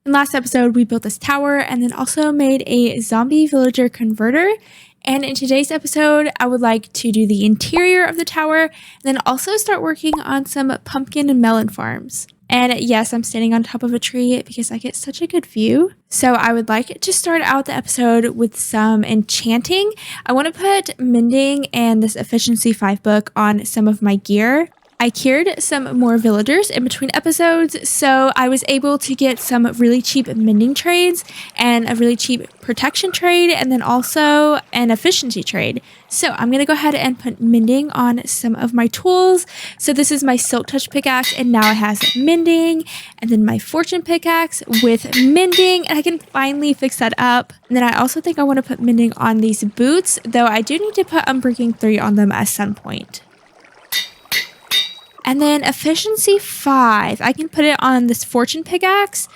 In last episode, we built this tower and then also made a zombie villager converter. And in today's episode, I would like to do the interior of the tower and then also start working on some pumpkin and melon farms. And yes, I'm standing on top of a tree because I get such a good view. So I would like to start out the episode with some enchanting. I want to put mending and this efficiency 5 book on some of my gear. I cured some more villagers in between episodes, so I was able to get some really cheap mending trades and a really cheap protection trade and then also an efficiency trade. So I'm going to go ahead and put mending on some of my tools. So this is my silk touch pickaxe and now it has mending, and then my fortune pickaxe with mending, and I can finally fix that up. And then I also think I want to put mending on these boots, though I do need to put Unbreaking 3 on them at some point. And then efficiency 5, I can put it on this fortune pickaxe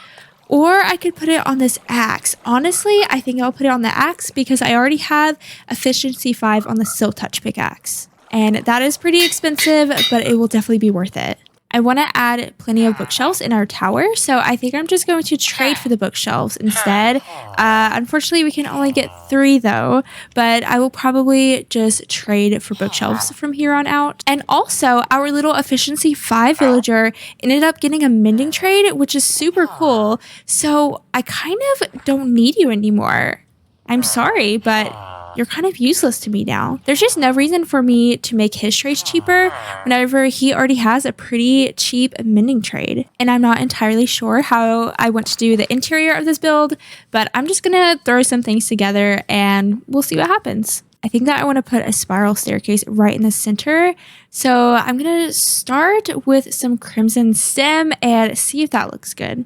or I could put it on this axe. Honestly, I think I'll put it on the axe because I already have efficiency 5 on the silk touch pickaxe. And that is pretty expensive, but it will definitely be worth it. I want to add plenty of bookshelves in our tower, so I think I'm just going to trade for the bookshelves instead. Unfortunately, we can only get 3 though, but I will probably just trade for bookshelves from here on out. And also, our little efficiency 5 villager ended up getting a mending trade, which is super cool. So I kind of don't need you anymore. I'm sorry, but you're kind of useless to me now. There's just no reason for me to make his trades cheaper whenever he already has a pretty cheap mending trade. And I'm not entirely sure how I want to do the interior of this build, but I'm just gonna throw some things together and we'll see what happens. I think that I want to put a spiral staircase right in the center. So I'm gonna start with some crimson stem and see if that looks good.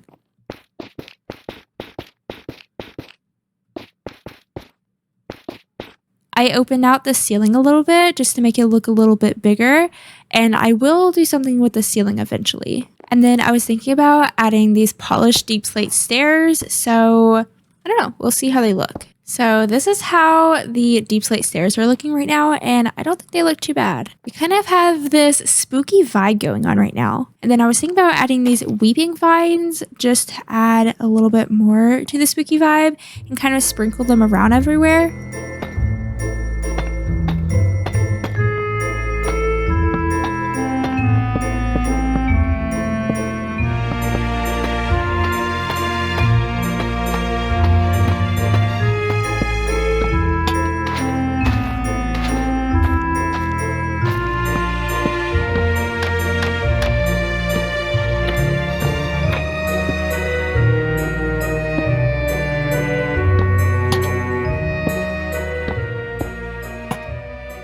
I opened out the ceiling a little bit just to make it look a little bit bigger, and I will do something with the ceiling eventually. And then I was thinking about adding these polished deep slate stairs, so I don't know, we'll see how they look. So this is how the deep slate stairs are looking right now, and I don't think they look too bad. We kind of have this spooky vibe going on right now. And then I was thinking about adding these weeping vines just to add a little bit more to the spooky vibe and kind of sprinkle them around everywhere.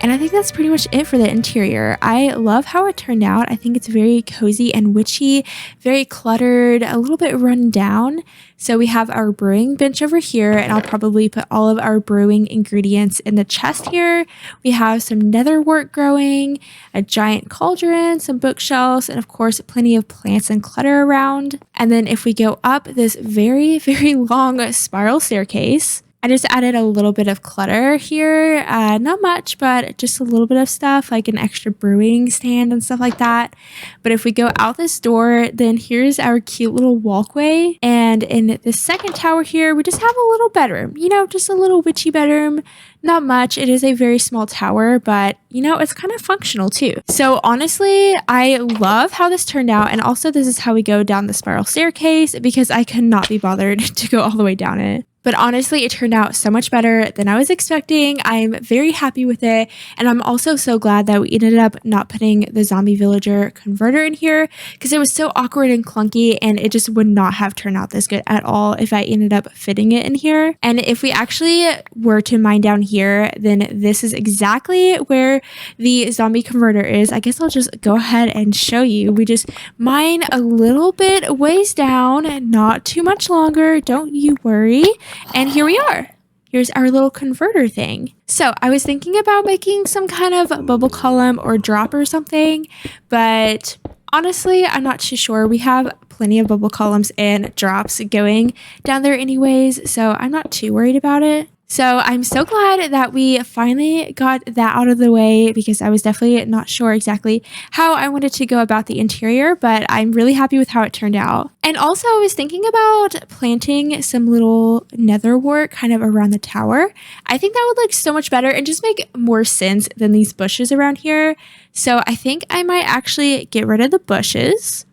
And I think that's pretty much it for the interior. I love how it turned out. I think it's very cozy and witchy, very cluttered, a little bit run down. So we have our brewing bench over here, and I'll probably put all of our brewing ingredients in the chest here. We have some netherwort growing, a giant cauldron, some bookshelves, and of course, plenty of plants and clutter around. And then if we go up this very, very long spiral staircase, I just added a little bit of clutter here, not much, but just a little bit of stuff like an extra brewing stand and stuff like that. But if we go out this door, then here's our cute little walkway. And in the second tower here, we just have a little bedroom, you know, just a little witchy bedroom. Not much. It is a very small tower, but you know, it's kind of functional too. So honestly, I love how this turned out. And also this is how we go down the spiral staircase because I could not be bothered to go all the way down it. But honestly, it turned out so much better than I was expecting. I'm very happy with it. And I'm also so glad that we ended up not putting the zombie villager converter in here because it was so awkward and clunky and it just would not have turned out this good at all if I ended up fitting it in here. And if we actually were to mine down here, then this is exactly where the zombie converter is. I guess I'll just go ahead and show you. We just mine a little bit ways down, not too much longer. Don't you worry. And here we are. Here's our little converter thing. So I was thinking about making some kind of bubble column or drop or something, but honestly, I'm not too sure. We have plenty of bubble columns and drops going down there anyways, so I'm not too worried about it. So I'm so glad that we finally got that out of the way because I was definitely not sure exactly how I wanted to go about the interior, but I'm really happy with how it turned out. And also I was thinking about planting some little netherwort kind of around the tower. I think that would look so much better and just make more sense than these bushes around here. So I think I might actually get rid of the bushes.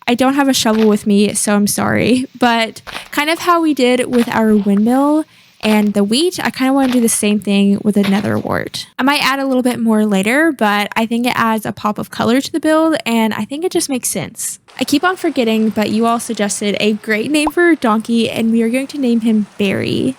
I don't have a shovel with me, so I'm sorry. But kind of how we did with our windmill and the wheat, I kind of want to do the same thing with a netherwort. I might add a little bit more later, but I think it adds a pop of color to the build, and I think it just makes sense. I keep on forgetting, but you all suggested a great name for a donkey, and we are going to name him Barry.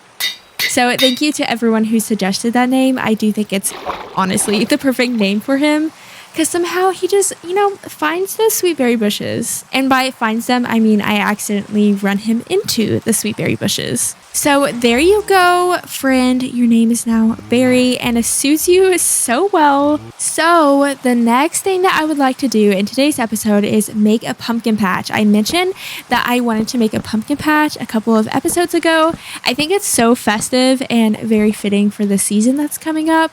So thank you to everyone who suggested that name. I do think it's honestly the perfect name for him. Because somehow he just, finds the sweet berry bushes. And by finds them, I mean I accidentally run him into the sweet berry bushes. So there you go, friend. Your name is now Barry, and it suits you so well. So the next thing that I would like to do in today's episode is make a pumpkin patch. I mentioned that I wanted to make a pumpkin patch a couple of episodes ago. I think it's so festive and very fitting for the season that's coming up.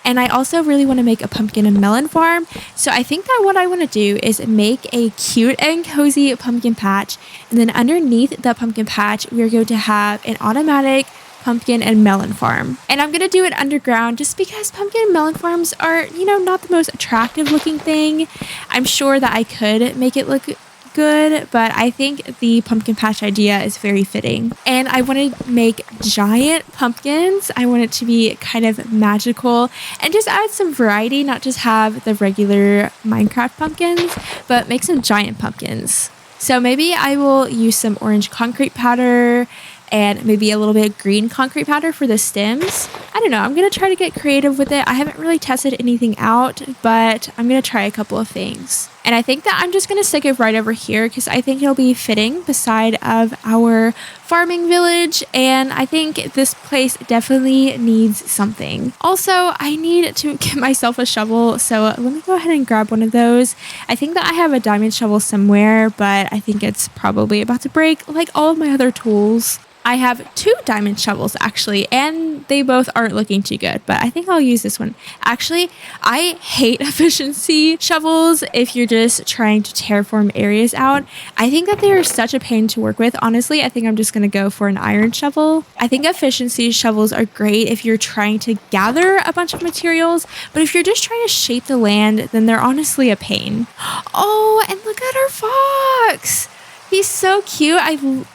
And I also really want to make a pumpkin and melon farm. So I think that what I want to do is make a cute and cozy pumpkin patch. And then underneath the pumpkin patch, we're going to have an automatic pumpkin and melon farm. And I'm going to do it underground just because pumpkin and melon farms are, not the most attractive looking thing. I'm sure that I could make it look good, but I think the pumpkin patch idea is very fitting. And I want to make giant pumpkins. I want it to be kind of magical and just add some variety, not just have the regular Minecraft pumpkins, but make some giant pumpkins. So maybe I will use some orange concrete powder and maybe a little bit of green concrete powder for the stems. I don't know. I'm going to try to get creative with it. I haven't really tested anything out, but I'm going to try a couple of things. And I think that I'm just going to stick it right over here because I think it'll be fitting beside of our farming village. And I think this place definitely needs something. Also, I need to get myself a shovel. So let me go ahead and grab one of those. I think that I have a diamond shovel somewhere, but I think it's probably about to break like all of my other tools. I have 2 diamond shovels actually, and they both aren't looking too good, but I think I'll use this one. Actually, I hate efficiency shovels if you're just trying to terraform areas out. I think that they are such a pain to work with. Honestly, I think I'm just going to go for an iron shovel. I think efficiency shovels are great if you're trying to gather a bunch of materials, but if you're just trying to shape the land, then they're honestly a pain. Oh, and look at our fox! He's so cute.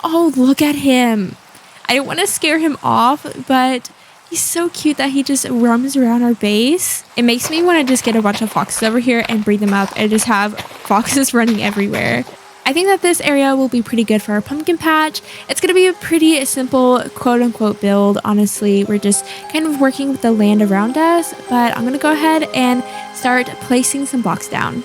Oh, look at him. I don't want to scare him off, but he's so cute that he just roams around our base. It makes me want to just get a bunch of foxes over here and breed them up and just have foxes running everywhere. I think that this area will be pretty good for our pumpkin patch. It's going to be a pretty simple quote-unquote build. Honestly, we're just kind of working with the land around us, but I'm going to go ahead and start placing some blocks down.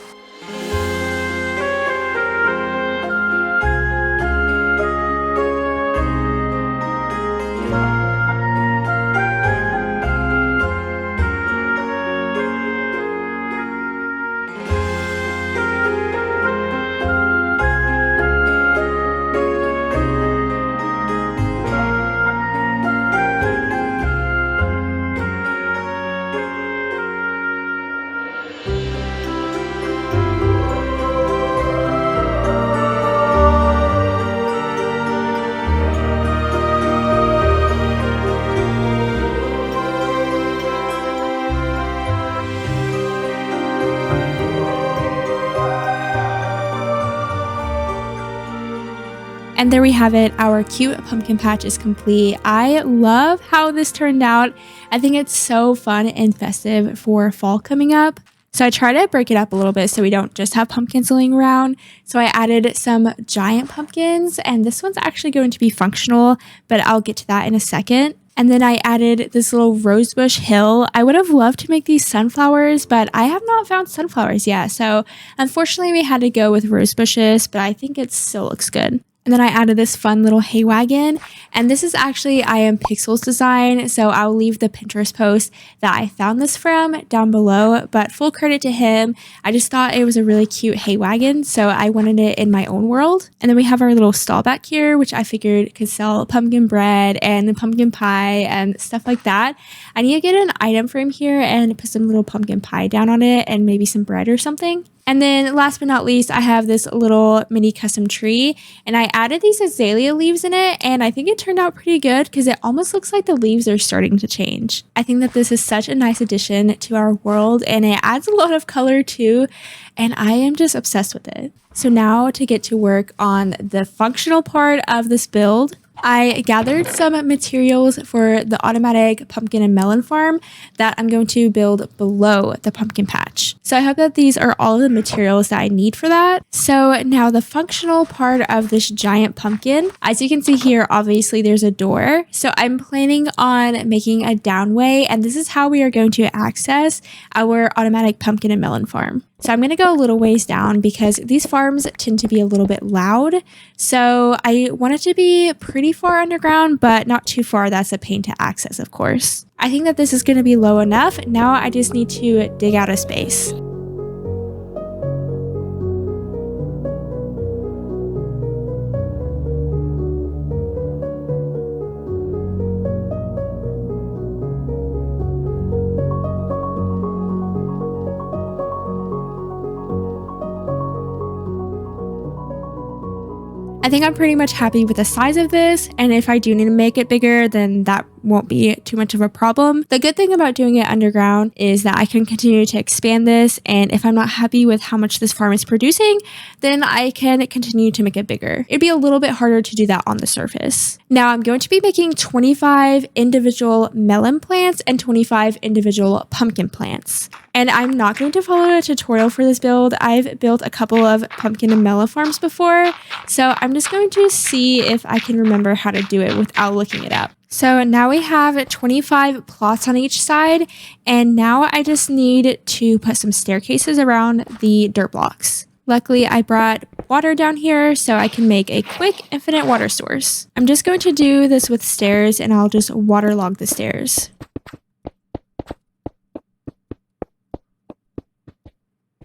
And there we have it. Our cute pumpkin patch is complete. I love how this turned out. I think it's so fun and festive for fall coming up. So I try to break it up a little bit so we don't just have pumpkins laying around. So I added some giant pumpkins, and this one's actually going to be functional, but I'll get to that in a second. And then I added this little rosebush hill. I would have loved to make these sunflowers, but I have not found sunflowers yet. So unfortunately we had to go with rose bushes, but I think it still looks good. And then I added this fun little hay wagon. And this is actually I Am Pixel's design. So I'll leave the Pinterest post that I found this from down below. But full credit to him. I just thought it was a really cute hay wagon. So I wanted it in my own world. And then we have our little stall back here, which I figured could sell pumpkin bread and pumpkin pie and stuff like that. I need to get an item frame here and put some little pumpkin pie down on it and maybe some bread or something. And then last but not least, I have this little mini custom tree and I added these azalea leaves in it and I think it turned out pretty good because it almost looks like the leaves are starting to change. I think that this is such a nice addition to our world and it adds a lot of color too and I am just obsessed with it. So now to get to work on the functional part of this build. I gathered some materials for the automatic pumpkin and melon farm that I'm going to build below the pumpkin patch. So I hope that these are all of the materials that I need for that. So now the functional part of this giant pumpkin, as you can see here, obviously there's a door. So I'm planning on making a downway and this is how we are going to access our automatic pumpkin and melon farm. So I'm going to go a little ways down because these farms tend to be a little bit loud. So I want it to be pretty far underground, but not too far. That's a pain to access, of course. I think that this is going to be low enough. Now I just need to dig out a space. I think I'm pretty much happy with the size of this, and if I do need to make it bigger, then that won't be too much of a problem. The good thing about doing it underground is that I can continue to expand this, and if I'm not happy with how much this farm is producing, then I can continue to make it bigger. It'd be a little bit harder to do that on the surface. Now I'm going to be making 25 individual melon plants and 25 individual pumpkin plants. And I'm not going to follow a tutorial for this build. I've built a couple of pumpkin and melon farms before, so I'm just going to see if I can remember how to do it without looking it up. So now we have 25 plots on each side, and now I just need to put some staircases around the dirt blocks. Luckily, I brought water down here so I can make a quick infinite water source. I'm just going to do this with stairs, and I'll just waterlog the stairs.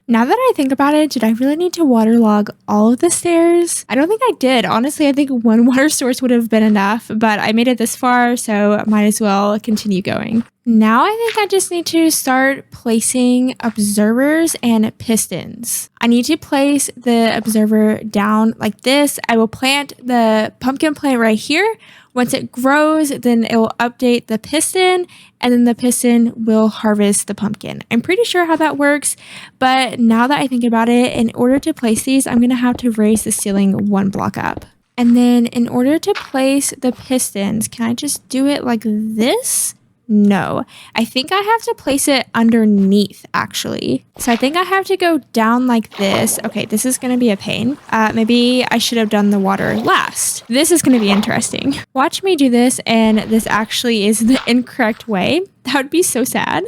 Now that I think about it, did I really need to waterlog all of the stairs? I don't think I did. Honestly, I think one water source would have been enough, but I made it this far, so might as well continue going. Now I think I just need to start placing observers and pistons. I need to place the observer down like this. I will plant the pumpkin plant right here. Once it grows, then it will update the piston, and then the piston will harvest the pumpkin. I'm pretty sure how that works, but now that I think about it, in order to place these, I'm going to have to raise the ceiling one block up. And then in order to place the pistons, can I just do it like this? No, I think I have to place it underneath actually. So I think I have to go down like this. Okay, this is going to be a pain. Maybe I should have done the water last. This is going to be interesting. Watch me do this and this actually is the incorrect way. That would be so sad.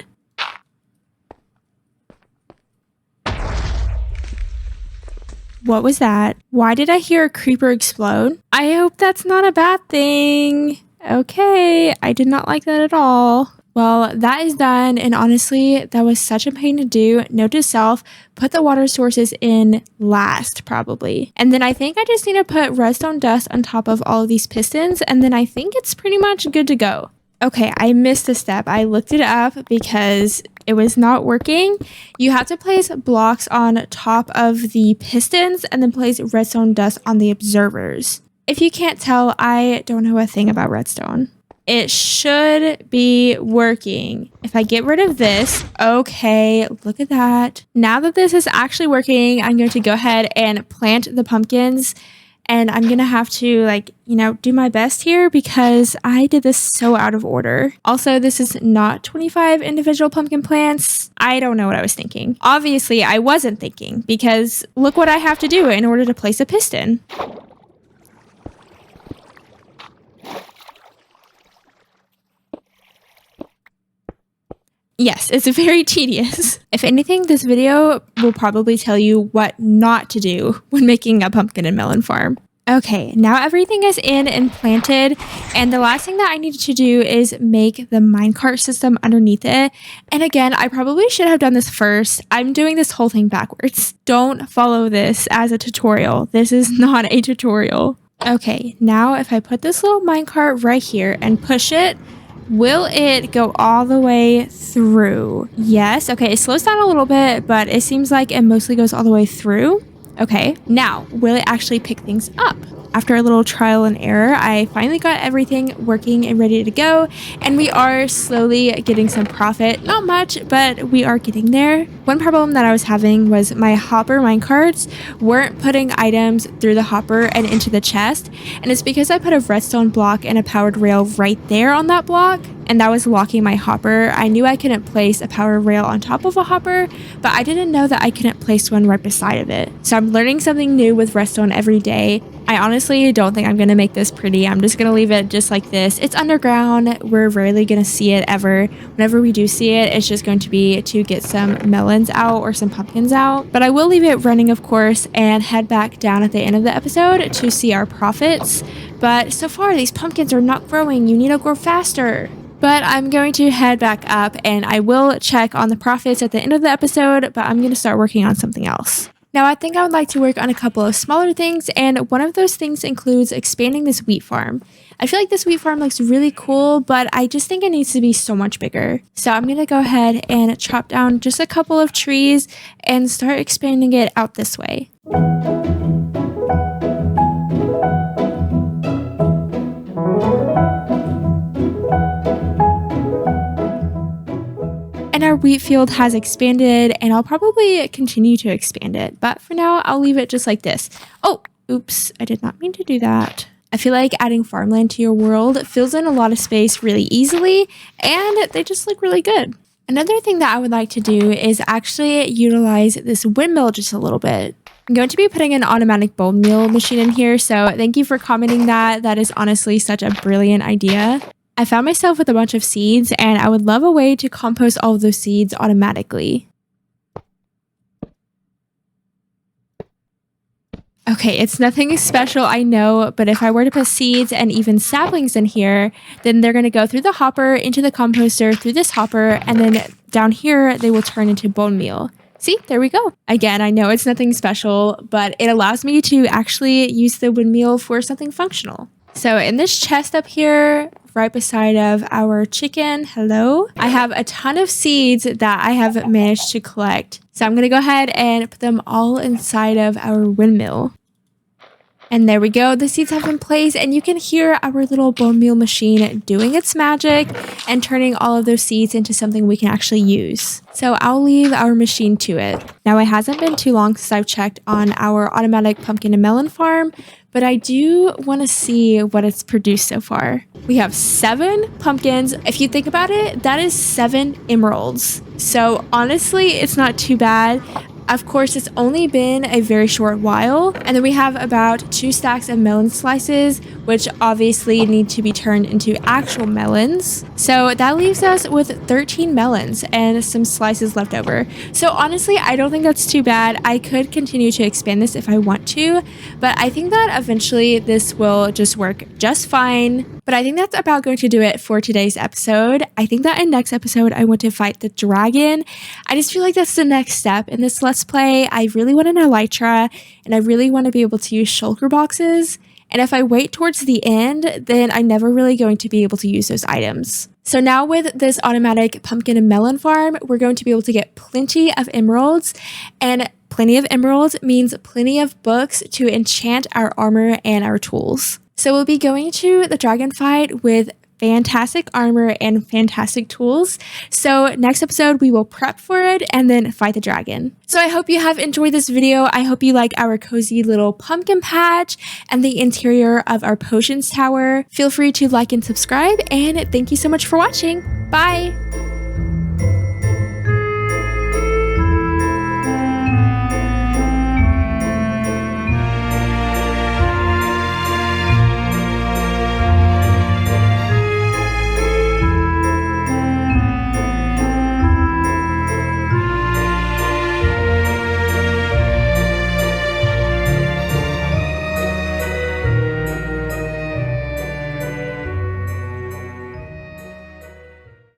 What was that? Why did I hear a creeper explode? I hope that's not a bad thing. Okay, I did not like that at all. Well, that is done, and honestly, that was such a pain to do. Note to self, put the water sources in last, probably. And then I think I just need to put redstone dust on top of all of these pistons, and then I think it's pretty much good to go. Okay, I missed a step. I looked it up because it was not working. You have to place blocks on top of the pistons and then place redstone dust on the observers. If you can't tell, I don't know a thing about redstone. It should be working. If I get rid of this, okay, look at that. Now that this is actually working, I'm going to go ahead and plant the pumpkins. And I'm going to have to do my best here because I did this so out of order. Also, this is not 25 individual pumpkin plants. I don't know what I was thinking. Obviously, I wasn't thinking because look what I have to do in order to place a piston. Yes, it's very tedious. If anything, this video will probably tell you what not to do when making a pumpkin and melon farm. Okay, now everything is in and planted, and the last thing that I needed to do is make the minecart system underneath it. And again, I probably should have done this first. I'm doing this whole thing backwards. Don't follow this as a tutorial. This is not a tutorial. Okay, now if I put this little minecart right here and push it, will it go all the way through? Yes. Okay, it slows down a little bit, but it seems like it mostly goes all the way through. Okay, now, will it actually pick things up? After a little trial and error, I finally got everything working and ready to go, and we are slowly getting some profit. Not much, but we are getting there. One problem that I was having was my hopper minecarts weren't putting items through the hopper and into the chest, and it's because I put a redstone block and a powered rail right there on that block, and that was locking my hopper. I knew I couldn't place a power rail on top of a hopper, but I didn't know that I couldn't place one right beside of it. So I'm learning something new with redstone every day. I honestly don't think I'm going to make this pretty. I'm just going to leave it just like this. It's underground. We're rarely going to see it ever. Whenever we do see it, it's just going to be to get some melons out or some pumpkins out. But I will leave it running, of course, and head back down at the end of the episode to see our profits. But so far, these pumpkins are not growing. You need to grow faster. But I'm going to head back up and I will check on the profits at the end of the episode, but I'm going to start working on something else. Now, I think I would like to work on a couple of smaller things, and one of those things includes expanding this wheat farm. I feel like this wheat farm looks really cool, but I just think it needs to be so much bigger. So I'm going to go ahead and chop down just a couple of trees and start expanding it out this way. And our wheat field has expanded, and I'll probably continue to expand it. But for now, I'll leave it just like this. Oh, oops, I did not mean to do that. I feel like adding farmland to your world fills in a lot of space really easily, and they just look really good. Another thing that I would like to do is actually utilize this windmill just a little bit. I'm going to be putting an automatic bone meal machine in here, so thank you for commenting that. That is honestly such a brilliant idea. I found myself with a bunch of seeds, and I would love a way to compost all of those seeds automatically. Okay, it's nothing special, I know, but if I were to put seeds and even saplings in here, then they're going to go through the hopper, into the composter, through this hopper, and then down here, they will turn into bone meal. See, there we go. Again, I know it's nothing special, but it allows me to actually use the windmill for something functional. So in this chest up here, right beside of our chicken, hello, I have a ton of seeds that I have managed to collect. So I'm going to go ahead and put them all inside of our windmill. And there we go. The seeds have been placed, and you can hear our little bone meal machine doing its magic and turning all of those seeds into something we can actually use. So I'll leave our machine to it. Now, it hasn't been too long since I've checked on our automatic pumpkin and melon farm, but I do want to see what it's produced so far. We have 7 pumpkins. If you think about it, that is 7 emeralds. So honestly, it's not too bad. Of course, it's only been a very short while. And then we have about 2 stacks of melon slices, which obviously need to be turned into actual melons. So that leaves us with 13 melons and some slices left over. So honestly, I don't think that's too bad. I could continue to expand this if I want to, but I think that eventually this will just work just fine. But I think that's about going to do it for today's episode. I think that in next episode, I want to fight the dragon. I just feel like that's the next step in this Let's Play. I really want an elytra, and I really want to be able to use shulker boxes. And if I wait towards the end, then I'm never really going to be able to use those items. So now with this automatic pumpkin and melon farm, we're going to be able to get plenty of emeralds, and plenty of emeralds means plenty of books to enchant our armor and our tools. So we'll be going to the dragon fight with fantastic armor and fantastic tools. So next episode, we will prep for it and then fight the dragon. So I hope you have enjoyed this video. I hope you like our cozy little pumpkin patch and the interior of our potions tower. Feel free to like and subscribe, and thank you so much for watching. Bye!